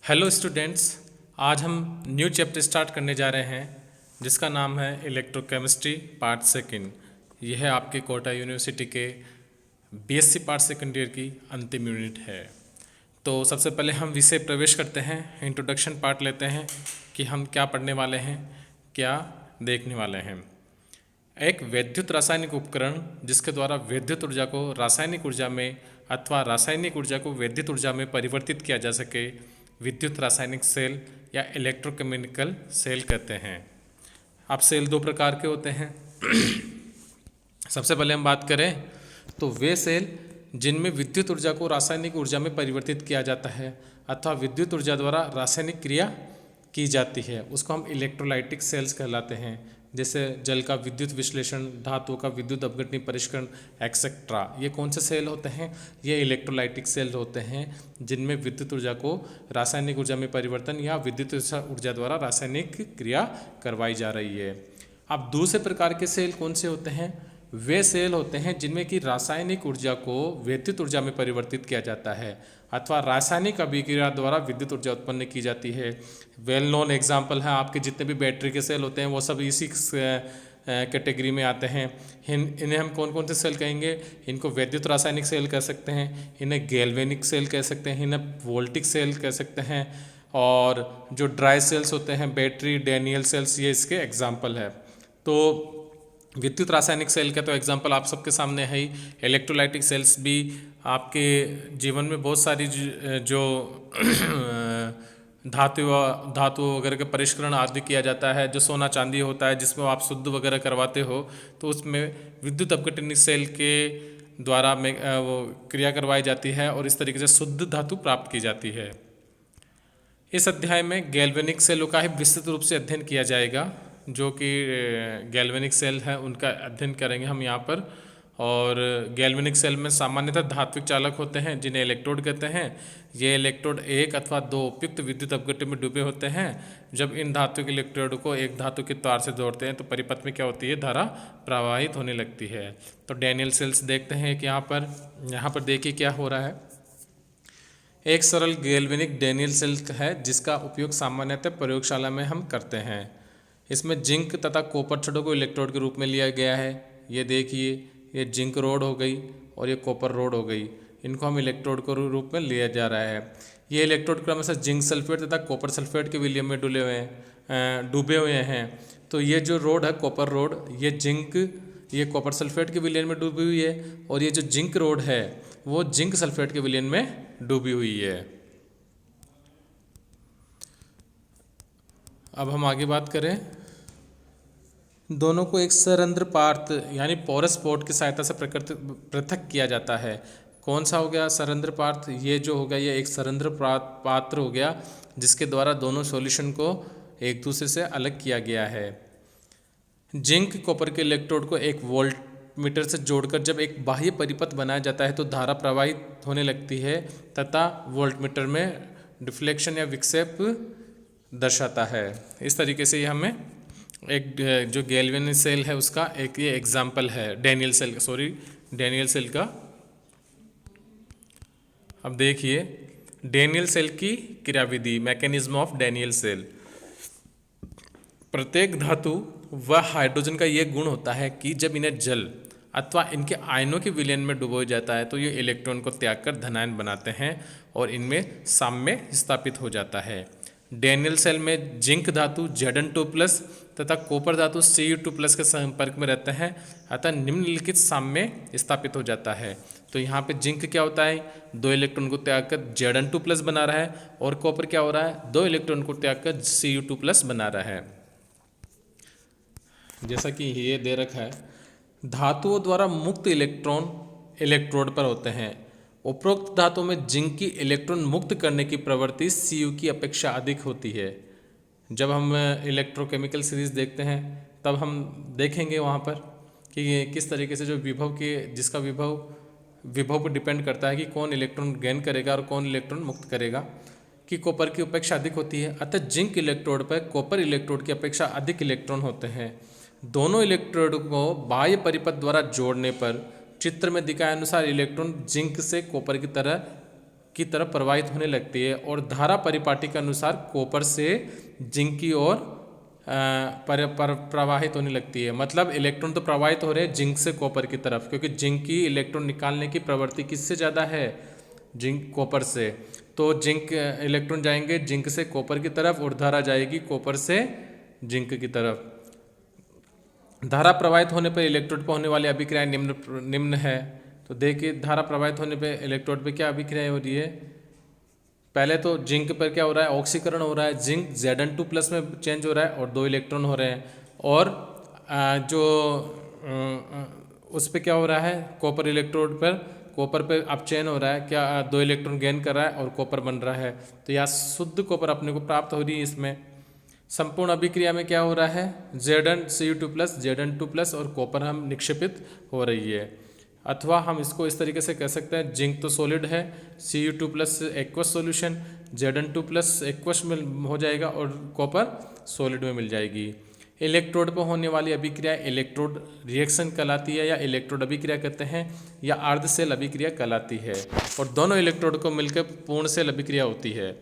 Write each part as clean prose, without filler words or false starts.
Hello students. आज हम new chapter start करने जा रहे हैं जिसका नाम है इलेक्ट्रोकेमिस्ट्री पार्ट सेकंड। यह है आपके कोटा यूनिवर्सिटी के बीएससी पार्ट सेकंड ईयर की अंतिम यूनिट है। तो सबसे पहले हम विषय प्रवेश करते हैं, इंट्रोडक्शन पार्ट लेते हैं कि हम क्या पढ़ने वाले हैं, क्या देखने वाले हैं। एक वैद्युत रासायनिक उपकरण जिसके द्वारा विद्युत ऊर्जा को रासायनिक ऊर्जा में अथवा रासायनिक ऊर्जा को विद्युत ऊर्जा में परिवर्तित किया जा सके, विद्युत रासायनिक सेल या इलेक्ट्रोकेमिकल सेल कहते हैं। अब सेल दो प्रकार के होते हैं। सबसे पहले हम बात करें तो वे सेल जिनमें विद्युत ऊर्जा को रासायनिक ऊर्जा में परिवर्तित किया जाता है अथवा विद्युत ऊर्जा द्वारा रासायनिक क्रिया की जाती है, उसको हम इलेक्ट्रोलाइटिक सेल्स कहलाते हैं। जैसे जल का विद्युत विश्लेषण, धातुओं का विद्युत अपघटनी परिष्करण एक्सेट्रा। ये कौन से सेल होते हैं? ये इलेक्ट्रोलाइटिक सेल होते हैं जिनमें विद्युत ऊर्जा को रासायनिक ऊर्जा में परिवर्तन या विद्युत ऊर्जा द्वारा रासायनिक क्रिया करवाई जा रही है। अब दूसरे प्रकार के सेल कौन से होते हैं? वे सेल होते हैं जिनमें कि रासायनिक ऊर्जा को विद्युत ऊर्जा में परिवर्तित किया जाता है अथवा रासायनिक अभिक्रिया द्वारा विद्युत ऊर्जा उत्पन्न की जाती है। वेल नोन एग्जाम्पल है आपके जितने भी बैटरी के सेल होते हैं वो सब इसी कैटेगरी में आते हैं। इन्हें हम कौन कौन से सेल कहेंगे? इनको विद्युत रासायनिक सेल कह सकते हैं, इन्हें गैल्वेनिक सेल कह सकते हैं, इन्हें वोल्टिक सेल कह सकते हैं, और जो ड्राई सेल्स होते हैं बैटरी डैनियल सेल्स, ये इसके एग्जाम्पल है। तो विद्युत रासायनिक सेल का तो एग्जांपल आप सबके सामने है ही। इलेक्ट्रोलाइटिक सेल्स भी आपके जीवन में बहुत सारी जो धातु वगैरह का परिष्करण आदि किया जाता है। जो सोना चांदी होता है जिसमें आप शुद्ध वगैरह करवाते हो तो उसमें विद्युत अपघटनी सेल के द्वारा में वो क्रिया करवाई जाती है और इस तरीके से शुद्ध धातु प्राप्त की जाती है। इस अध्याय में गैल्वेनिक सेलों का ही विस्तृत रूप से अध्ययन किया जाएगा। जो कि गैल्वेनिक सेल है उनका अध्ययन करेंगे हम यहाँ पर। और गैल्वेनिक सेल में सामान्यतः धात्विक चालक होते हैं जिन्हें इलेक्ट्रोड कहते हैं। ये इलेक्ट्रोड एक अथवा दो उपयुक्त विद्युत अपघटन में डूबे होते हैं। जब इन धात्विक इलेक्ट्रोड को एक धातु के तार से जोड़ते हैं तो परिपथ में क्या होती है? धारा प्रवाहित होने लगती है। तो डैनियल सेल्स देखते हैं कि यहाँ पर देखिए क्या हो रहा है। एक सरल गैल्वेनिक डैनियल सेल है जिसका उपयोग सामान्यतः प्रयोगशाला में हम करते हैं। इसमें जिंक तथा कॉपर छड़ों को इलेक्ट्रोड के रूप में लिया गया है। ये देखिए, ये जिंक रोड हो गई और ये कॉपर रोड हो गई, इनको हम इलेक्ट्रोड के रूप में लिया जा रहा है। ये इलेक्ट्रोड क्रमशः जिंक सल्फेट तथा कॉपर सल्फेट के विलयन में डूबे हुए हैं। तो ये जो रोड है कॉपर रोड, ये कॉपर सल्फेट के विलयन में डूबी हुई है, और ये जो जिंक रोड है वो जिंक सल्फेट के विलयन में डूबी हुई है। अब हम आगे बात करें, दोनों को एक सरंध्र पात्र यानी पोरस पोर्ट की सहायता से पृथक किया जाता है। कौन सा हो गया सरंध्र पात्र? ये जो हो गया ये एक सरंध्र पात्र हो गया जिसके द्वारा दोनों सॉल्यूशन को एक दूसरे से अलग किया गया है। जिंक कॉपर के इलेक्ट्रोड को एक वोल्ट मीटर से जोड़कर जब एक बाह्य परिपथ बनाया जाता है तो धारा प्रवाहित होने लगती है तथा वोल्ट मीटर में डिफ्लेक्शन या विक्षेप दर्शाता है। इस तरीके से ये हमें एक जो गैल्वेनिक सेल है उसका एक ये एग्जाम्पल है डैनियल सेल का। अब देखिए डैनियल सेल की क्रियाविधि, मैकेनिज्म ऑफ डैनियल सेल। प्रत्येक धातु व हाइड्रोजन का ये गुण होता है कि जब इन्हें जल अथवा इनके आयनों के विलयन में डुबोया जाता है तो ये इलेक्ट्रॉन को त्याग कर धनायन बनाते हैं और इनमें साम्य स्थापित हो जाता है। डैनियल सेल में जिंक धातु Zn2+ तथा कॉपर धातु Cu2+ के संपर्क में रहते हैं, अतः निम्नलिखित साम्य स्थापित हो जाता है। तो यहाँ पे जिंक क्या होता है? 2 इलेक्ट्रॉन को त्याग कर Zn2+ बना रहा है, और कॉपर क्या हो रहा है? 2 इलेक्ट्रॉन को त्याग कर Cu2+ बना रहा है। जैसा कि ये दे रखा है, धातुओं द्वारा मुक्त इलेक्ट्रॉन इलेक्ट्रोड पर होते हैं। उपरोक्त धातु में जिंक की इलेक्ट्रॉन मुक्त करने की प्रवृत्ति Cu की अपेक्षा अधिक होती है। जब हम इलेक्ट्रोकेमिकल सीरीज देखते हैं तब हम देखेंगे वहाँ पर कि ये किस तरीके से जो जिसका विभव पर डिपेंड करता है कि कौन इलेक्ट्रॉन गेन करेगा और कौन इलेक्ट्रॉन मुक्त करेगा, कि कॉपर की अपेक्षा अधिक होती है। अतः जिंक इलेक्ट्रोड पर कॉपर इलेक्ट्रोड की अपेक्षा अधिक इलेक्ट्रॉन होते हैं। दोनों इलेक्ट्रोड को बाह्य परिपथ द्वारा जोड़ने पर चित्र में दिखाए अनुसार इलेक्ट्रॉन जिंक से कॉपर की तरह की तरफ प्रवाहित होने लगती है और धारा परिपाटी के अनुसार कॉपर से जिंक की ओर प्रवाहित होने लगती है। मतलब इलेक्ट्रॉन तो प्रवाहित हो रहे हैं जिंक से कॉपर की तरफ, क्योंकि जिंक की इलेक्ट्रॉन निकालने की प्रवृत्ति किससे ज़्यादा है, जिंक कॉपर से। तो जिंक इलेक्ट्रॉन जाएंगे जिंक से कॉपर की तरफ और धारा जाएगी कॉपर से जिंक की तरफ। धारा प्रवाहित होने पर इलेक्ट्रोड पर होने वाली अभिक्रिया निम्न है। तो देखिए धारा प्रवाहित होने पर इलेक्ट्रोड पे क्या अभिक्रिया हो रही है। पहले तो जिंक पर क्या हो रहा है, ऑक्सीकरण हो रहा है, जिंक Zn2+ में चेंज हो रहा है और 2 इलेक्ट्रॉन हो रहे हैं। और जो उस पर क्या हो रहा है, कॉपर इलेक्ट्रोड पर, कॉपर पे अपचयन हो रहा है, क्या 2 इलेक्ट्रॉन गेन कर रहा है और कॉपर बन रहा है। तो यहाँ शुद्ध कॉपर अपने को प्राप्त हो रही है। इसमें संपूर्ण अभिक्रिया में क्या हो रहा है, Zn(Cu2+) Zn2+ और कॉपर हम निक्षेपित हो रही है। अथवा हम इसको इस तरीके से कह सकते हैं, जिंक तो सॉलिड है, Cu2+ aqueous solution, Zn2+ aqueous में हो जाएगा और कॉपर सॉलिड में मिल जाएगी। इलेक्ट्रोड पर होने वाली अभिक्रिया इलेक्ट्रोड रिएक्शन कहलाती है या इलेक्ट्रोड अभिक्रिया कहते हैं या अर्ध सेल अभिक्रिया कहलाती है। और दोनों इलेक्ट्रोड को मिलकर पूर्ण सेल अभिक्रिया होती है।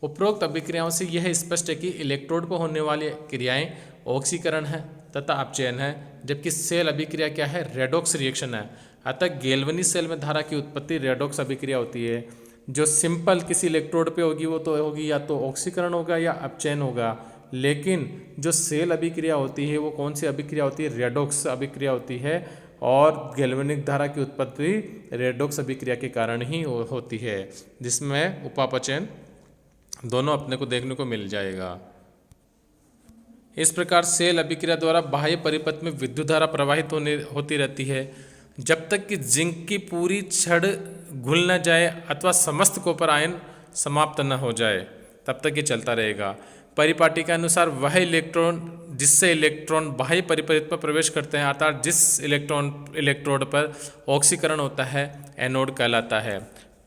उपरोक्त अभिक्रियाओं से यह स्पष्ट है कि इलेक्ट्रोड पर होने वाली क्रियाएं ऑक्सीकरण है तथा अपचयन है, जबकि सेल अभिक्रिया क्या है, रेडॉक्स रिएक्शन है। अतः गैल्वेनिक सेल में धारा की उत्पत्ति रेडॉक्स अभिक्रिया होती है। जो सिंपल किसी इलेक्ट्रोड पे होगी वो तो होगी या तो ऑक्सीकरण होगा या अपचयन होगा, लेकिन जो सेल अभिक्रिया होती है वो कौन सी अभिक्रिया होती है, रेडॉक्स अभिक्रिया होती है। और गैल्वेनिक धारा की उत्पत्ति रेडॉक्स अभिक्रिया के कारण ही होती है, जिसमें उपापचयन दोनों अपने को देखने को मिल जाएगा। इस प्रकार सेल अभिक्रिया द्वारा बाह्य परिपथ में विद्युत धारा प्रवाहित होती रहती है जब तक कि जिंक की पूरी छड़ घुल न जाए अथवा समस्त कॉपर आयन समाप्त न हो जाए, तब तक ये चलता रहेगा। परिपाटी के अनुसार वह इलेक्ट्रॉन जिससे इलेक्ट्रॉन बाह्य परिपथ पर प्रवेश करते हैं, अर्थात जिस इलेक्ट्रोड पर ऑक्सीकरण होता है, एनोड कहलाता है।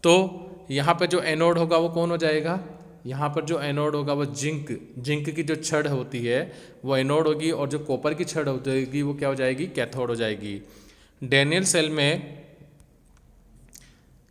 तो यहाँ पर जो एनोड होगा वो कौन हो जाएगा, यहाँ पर जो एनोड होगा वो जिंक की जो छड़ होती है वो एनोड होगी और जो कॉपर की छड़ हो जाएगी वो क्या हो जाएगी, कैथोड हो जाएगी। डैनियल सेल में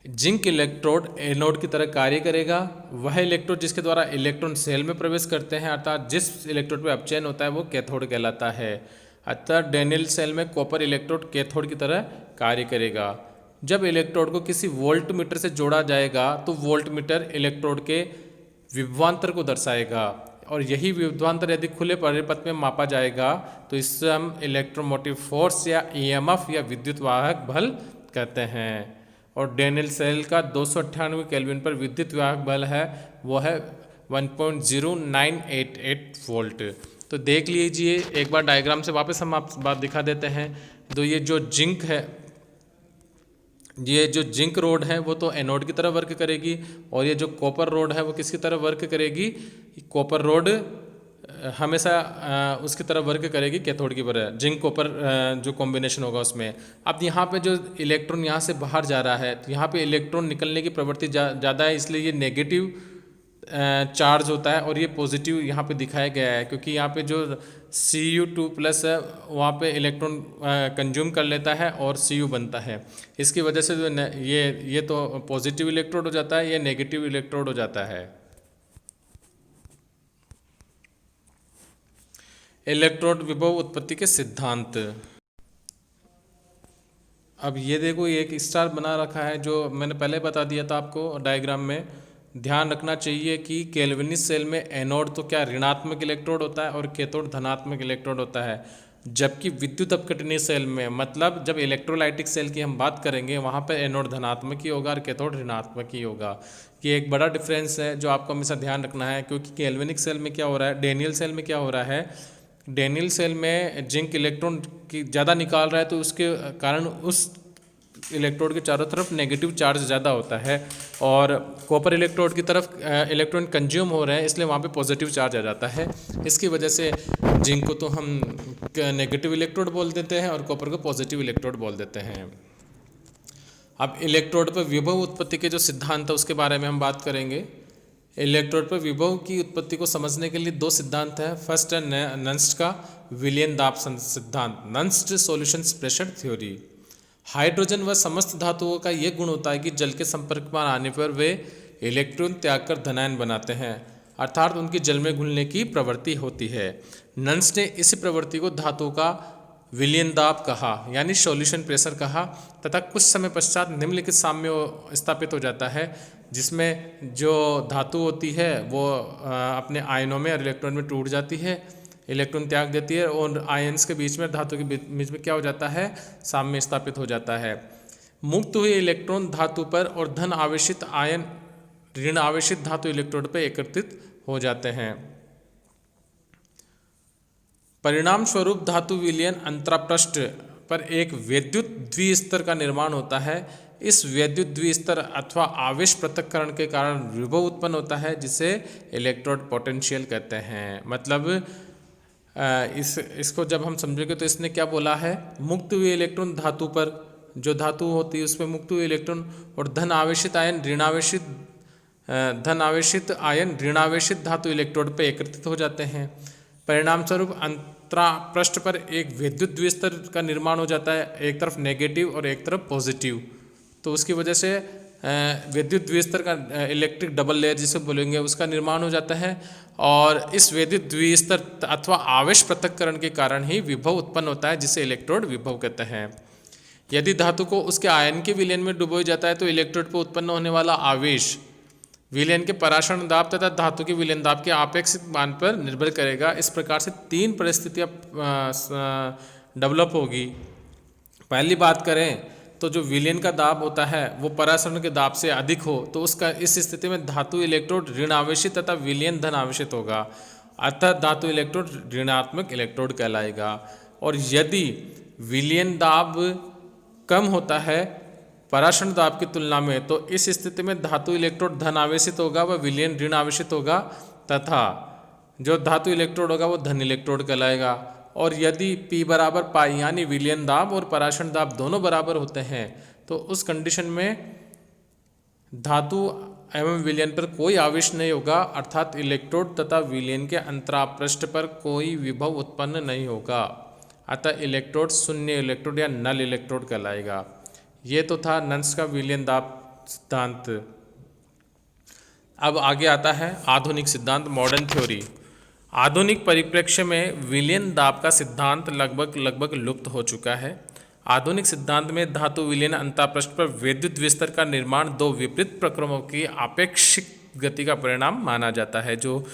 जिंक इलेक्ट्रोड एनोड की तरह कार्य करेगा। वह इलेक्ट्रोड जिसके द्वारा इलेक्ट्रॉन सेल में प्रवेश करते हैं, अर्थात जिस इलेक्ट्रोड पे अपचयन होता है वो कैथोड कहलाता है। अतः डैनियल सेल में कॉपर इलेक्ट्रोड कैथोड की तरह कार्य करेगा। जब इलेक्ट्रोड को किसी वोल्टमीटर से जोड़ा जाएगा तो वोल्टमीटर इलेक्ट्रोड के विभवांतर को दर्शाएगा और यही विभवांतर यदि खुले परिपथ में मापा जाएगा तो इससे हम इलेक्ट्रोमोटिव फोर्स या ईएमएफ या विद्युत वाहक बल कहते हैं। और डैनियल सेल का 298 केल्विन पर विद्युत वाहक बल है वो है 1.0988 वोल्ट। तो देख लीजिए एक बार डायग्राम से वापस हम आप बात दिखा देते हैं। तो ये जो जिंक है, ये जो जिंक रोड है वो तो एनोड की तरफ वर्क करेगी और ये जो कॉपर रोड है वो किसकी तरफ वर्क करेगी, कॉपर रोड हमेशा उसकी तरफ वर्क करेगी कैथोड की तरह, जिंक कॉपर जो कॉम्बिनेशन होगा उसमें। अब यहाँ पे जो इलेक्ट्रॉन यहाँ से बाहर जा रहा है तो यहाँ पे इलेक्ट्रॉन निकलने की प्रवृत्ति ज़्यादा है, इसलिए ये नेगेटिव चार्ज होता है और ये पॉजिटिव यहाँ पे दिखाया गया है, क्योंकि यहाँ पे जो Cu2+ है वहाँ पे इलेक्ट्रॉन कंज्यूम कर लेता है और Cu बनता है। इसकी वजह से जो ये तो पॉजिटिव इलेक्ट्रोड हो जाता है, ये नेगेटिव इलेक्ट्रोड हो जाता है। इलेक्ट्रोड विभव उत्पत्ति के सिद्धांत। अब ये देखो ये एक स्टार बना रखा है जो मैंने पहले बता दिया था आपको डायग्राम में। ध्यान रखना चाहिए कि कैल्विनिक सेल में एनोड तो क्या ऋणात्मक इलेक्ट्रोड होता है और कैथोड धनात्मक इलेक्ट्रोड होता है, जबकि विद्युत अपघटनीय सेल में, मतलब जब इलेक्ट्रोलाइटिक सेल की हम बात करेंगे वहाँ पर एनोड धनात्मक ही होगा और कैथोड ऋणात्मक ही होगा। ये एक बड़ा डिफरेंस है जो आपको हमेशा ध्यान रखना है, क्योंकि कैल्विनिक सेल में क्या हो रहा है, डैनियल सेल में क्या हो रहा है, डैनियल सेल में जिंक इलेक्ट्रॉन की ज़्यादा निकाल रहा है तो उसके कारण उस इलेक्ट्रोड के चारों तरफ नेगेटिव चार्ज ज़्यादा होता है और कॉपर इलेक्ट्रोड की तरफ इलेक्ट्रॉन कंज्यूम हो रहे हैं, इसलिए वहाँ पे पॉजिटिव चार्ज आ जाता है। इसकी वजह से जिंक को तो हम नेगेटिव इलेक्ट्रोड बोल देते हैं और कॉपर को पॉजिटिव इलेक्ट्रोड बोल देते हैं। अब इलेक्ट्रोड पर विभव उत्पत्ति के जो सिद्धांत है उसके बारे में हम बात करेंगे। इलेक्ट्रोड पर विभव की उत्पत्ति को समझने के लिए 2 सिद्धांत है। फर्स्ट है नन्स्ट का विलियन दाब सिद्धांत, नन्स्ट सॉल्यूशन प्रेशर थ्योरी। हाइड्रोजन व समस्त धातुओं का यह गुण होता है कि जल के संपर्क में आने पर वे इलेक्ट्रॉन त्याग कर धनायन बनाते हैं, अर्थात उनकी जल में घुलने की प्रवृत्ति होती है। नन्स ने इस प्रवृत्ति को धातु का विलयन दाब कहा, यानी सॉल्यूशन प्रेशर कहा, तथा कुछ समय पश्चात निम्नलिखित साम्य स्थापित हो जाता है, जिसमें जो धातु होती है वो अपने आयनों में और इलेक्ट्रॉन में टूट जाती है, इलेक्ट्रॉन त्याग देती है और आयन्स के बीच में, धातु के बीच में क्या हो जाता है, साम्य स्थापित हो जाता है। मुक्त हुए इलेक्ट्रॉन धातु पर और धन आवेशित आयन ऋण आवेशित धातु इलेक्ट्रोड पर एकत्रित हो जाते हैं। परिणाम स्वरूप धातु विलयन अंतरापृष्ठ पर एक वैद्युत द्विस्तर का निर्माण होता है। इस वैद्युत द्विस्तर अथवा आवेश पृथक्करण के कारण विभव उत्पन्न होता है, जिसे इलेक्ट्रोड पोटेंशियल कहते हैं। मतलब इसको जब हम समझेंगे तो इसने क्या बोला है, मुक्त हुए इलेक्ट्रॉन धातु पर, जो धातु होती है उसमें मुक्त हुए इलेक्ट्रॉन और धन आवेशित आयन ऋणावेशित धातु इलेक्ट्रोड पर एकत्रित हो जाते हैं। परिणाम स्वरूप अंतरापृष्ठ पर एक विद्युत द्विस्तर का निर्माण हो जाता है, एक तरफ नेगेटिव और एक तरफ पॉजिटिव। तो उसकी वजह से विद्युत द्विस्तर का इलेक्ट्रिक डबल लेयर जिसे बोलेंगे उसका निर्माण हो जाता है, और इस विद्युत द्विस्तर अथवा आवेश पृथक्करण के कारण ही विभव उत्पन्न होता है, जिसे इलेक्ट्रोड विभव कहते हैं। यदि धातु को उसके आयन के विलयन में डुबोया जाता है तो इलेक्ट्रोड पर उत्पन्न होने वाला आवेश विलयन के पराशरण दाब तथा धातु के विलयन दाब के आपेक्षिक मान पर निर्भर करेगा। इस प्रकार से तीन परिस्थितियां डेवलप होगी। पहली बात करें तो जो विलयन का दाब होता है वो परासरण के दाब से अधिक हो तो इस स्थिति में धातु इलेक्ट्रोड ऋण आवेशित तथा विलयन धन आवेशित होगा, अतः धातु इलेक्ट्रोड ऋणात्मक इलेक्ट्रोड कहलाएगा। और यदि विलयन दाब कम होता है पराशरण दाब की तुलना में तो इस स्थिति में धातु इलेक्ट्रोड धन आवेशित होगा व विलयन ऋण आवेशित होगा, तथा जो धातु इलेक्ट्रोड होगा वो धन इलेक्ट्रोड कहलाएगा। और यदि P बराबर पाई यानी विलयन दाब और पराशरण दाब दोनों बराबर होते हैं तो उस कंडीशन में धातु एवं विलयन पर कोई आवेश नहीं होगा, अर्थात इलेक्ट्रोड तथा विलयन के अंतरापृष्ठ पर कोई विभव उत्पन्न नहीं होगा, अतः इलेक्ट्रोड शून्य इलेक्ट्रोड या नल इलेक्ट्रोड कहलाएगा। ये तो था नन्स का विलयन दाब सिद्धांत। अब आगे आता है आधुनिक सिद्धांत, मॉडर्न थ्योरी। आधुनिक परिप्रेक्ष्य में विलयन दाब का सिद्धांत लगभग लुप्त हो चुका है। आधुनिक सिद्धांत में धातु विलयन अंतःपृष्ठ पर विद्युत विस्तर का निर्माण दो विपरीत प्रक्रमों की आपेक्षिक गति का परिणाम माना जाता है। जो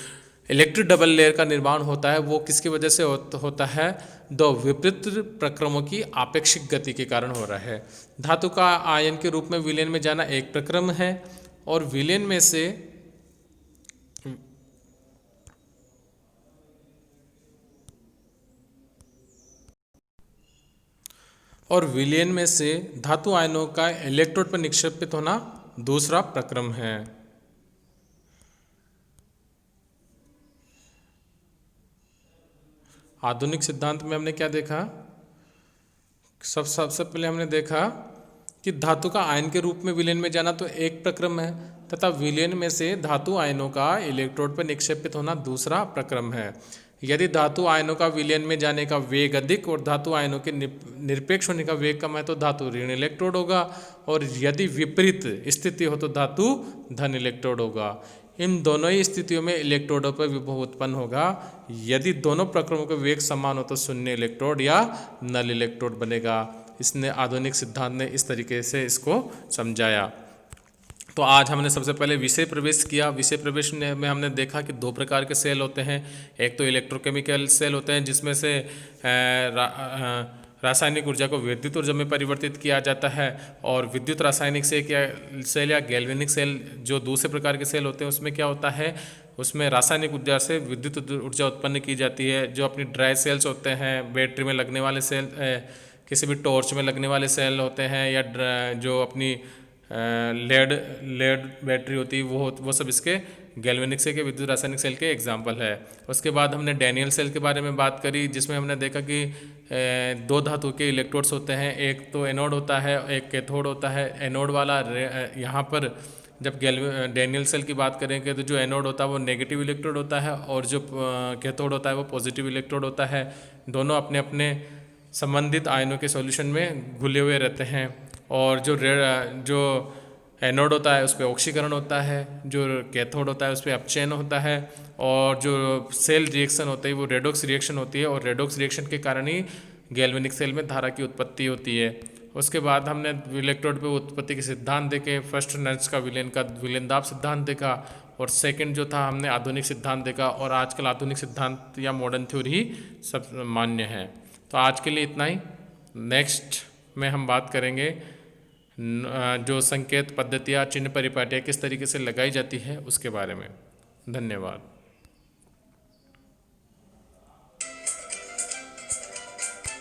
इलेक्ट्रिक डबल लेयर का निर्माण होता है वो किसकी वजह से होता है, दो विपरीत प्रक्रमों की आपेक्षिक गति के कारण हो रहा है। धातु का आयन के रूप में विलयन में जाना एक प्रक्रम है और विलयन में से धातु आयनों का इलेक्ट्रोड पर निक्षेपित होना दूसरा प्रक्रम है। आधुनिक सिद्धांत में हमने क्या देखा, सबसे पहले हमने देखा कि धातु का आयन के रूप में विलयन में जाना तो एक प्रक्रम है, तथा विलयन में से धातु आयनों का इलेक्ट्रोड पर निक्षेपित होना दूसरा प्रक्रम है। यदि धातु आयनों का विलयन में जाने का वेग अधिक और धातु आयनों के निरपेक्ष होने का वेग कम है तो धातु ऋण इलेक्ट्रोड होगा, और यदि विपरीत स्थिति हो तो धातु धन इलेक्ट्रोड होगा। इन दोनों ही स्थितियों में इलेक्ट्रोडों पर विभव उत्पन्न होगा। यदि दोनों प्रक्रमों के वेग समान हो तो शून्य इलेक्ट्रोड या नल इलेक्ट्रोड बनेगा। इसने आधुनिक सिद्धांत ने इस तरीके से इसको समझाया। तो आज हमने सबसे पहले विषय प्रवेश किया। विषय प्रवेश में हमने देखा कि दो प्रकार के सेल होते हैं। एक तो इलेक्ट्रोकेमिकल सेल होते हैं जिसमें से रासायनिक ऊर्जा को विद्युत ऊर्जा में परिवर्तित किया जाता है, और विद्युत रासायनिक सेल या गैल्वेनिक सेल जो दूसरे प्रकार के सेल होते हैं उसमें क्या होता है, उसमें रासायनिक ऊर्जा से विद्युत ऊर्जा उत्पन्न की जाती है। जो अपनी ड्राई सेल्स होते हैं, बैटरी में लगने वाले सेल, किसी भी टॉर्च में लगने वाले सेल होते हैं, या जो अपनी लेड बैटरी होती है वो सब इसके गैल्वेनिक सेल के विद्युत रासायनिक सेल के एग्जाम्पल है। उसके बाद हमने डैनियल सेल के बारे में बात करी, जिसमें हमने देखा कि दो धातु के इलेक्ट्रोड्स होते हैं, एक तो एनोड होता है, एक कैथोड होता है। एनोड वाला यहाँ पर जब डैनियल सेल की बात करेंगे तो जो एनोड होता है वो नेगेटिव इलेक्ट्रोड होता है, और जो कैथोड होता है वो पॉजिटिव इलेक्ट्रोड होता है। दोनों अपने अपने संबंधित आयनों के सॉल्यूशन में घुले हुए रहते हैं। और जो एनोड होता है उस पर ऑक्सीकरण होता है, जो कैथोड होता है उस पर अपचयन होता है, और जो सेल रिएक्शन होती है वो रेडॉक्स रिएक्शन होती है, और रेडॉक्स रिएक्शन के कारण ही गैल्वेनिक सेल में धारा की उत्पत्ति होती है। उसके बाद हमने इलेक्ट्रोड पे उत्पत्ति के सिद्धांत देखे। फर्स्ट नर्स का विलेन दाब सिद्धांत देखा, और सेकंड जो था हमने आधुनिक सिद्धांत देखा, और आजकल आधुनिक सिद्धांत या मॉडर्न थ्योरी ही सब मान्य है। तो आज के लिए इतना ही। नेक्स्ट में हम बात करेंगे जो संकेत पद्धतियाँ, चिन्ह परिपाटियाँ किस तरीके से लगाई जाती है उसके बारे में। धन्यवाद।